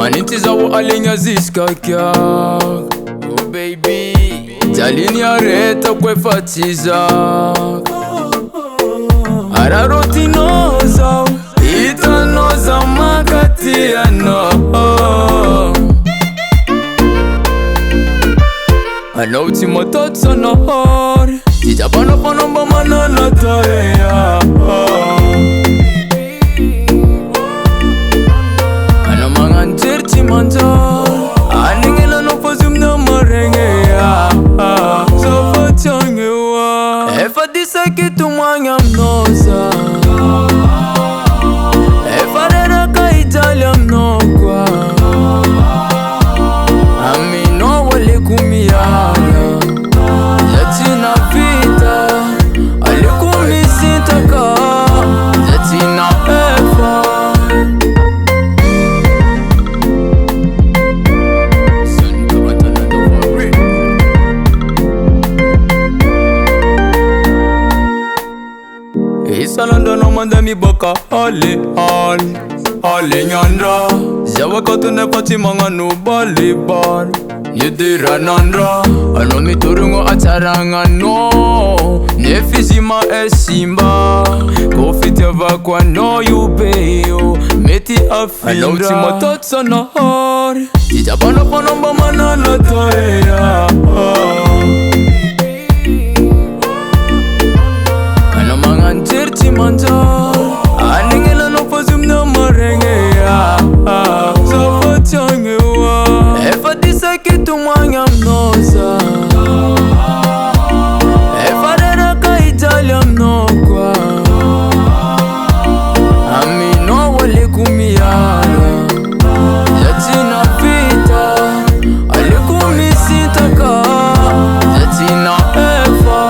Manitiza wo alinha ziskakyak. Oh baby, jalini areta kwefatiza. Ararotinoza, itanoza makatiano. Anauti mototso no hor, tijabano panomba manana toya. Ano mangan tirti manjo, aningela no pozum no marenge ya. So fachangewa, efa disaki tumanyam noza. Efa rera ka Italiam no kwa. Amino wale kumia. Zatina vita, alikumi sintaka. Zatina efa. Isalanda no manda mi boka ale nyandra. Zawa koto ne pati manga no balibar. Yedira nandra, ano mi turungo ataranga no. Nefizima esimba, kofite vakwa no yubeyo. Meti afindra, alauti mototso no hor. Tijabano panomba manana toya. Ano mangan tirti manjo, aningela no pozum no marenge ya. So fachangewa, efa disaki tumanyam noza. Efa rera ka Italiam no kwa. Amino wale kumia. Zatina vita, alikumi sintaka. Zatina efa.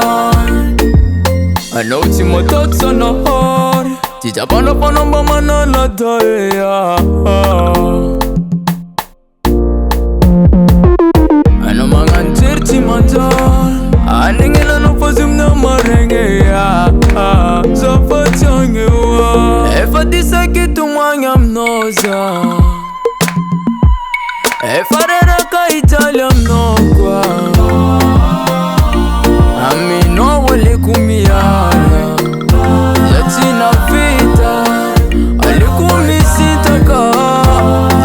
Anauti mototso no hor, tijabano panomba manana toya. Ano mangan tirti manjo, aningela no pozum no marenge ya. So fachangewa, efa disaki tumanyam noza. Efa rera ka Italiam no kwa. Amino wale kumia. Zatina vita, alikumi sintaka.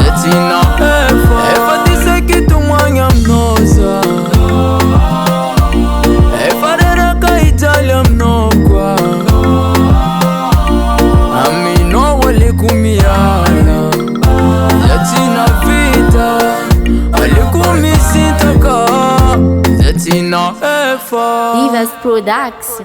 Zatina efa. Efa disaki tumanyam noza. Efa rera ka Italiam no kwa. Amino wale kumia. Zatina vita, alikumi sintaka. Zatina efa. DIVA'S Products.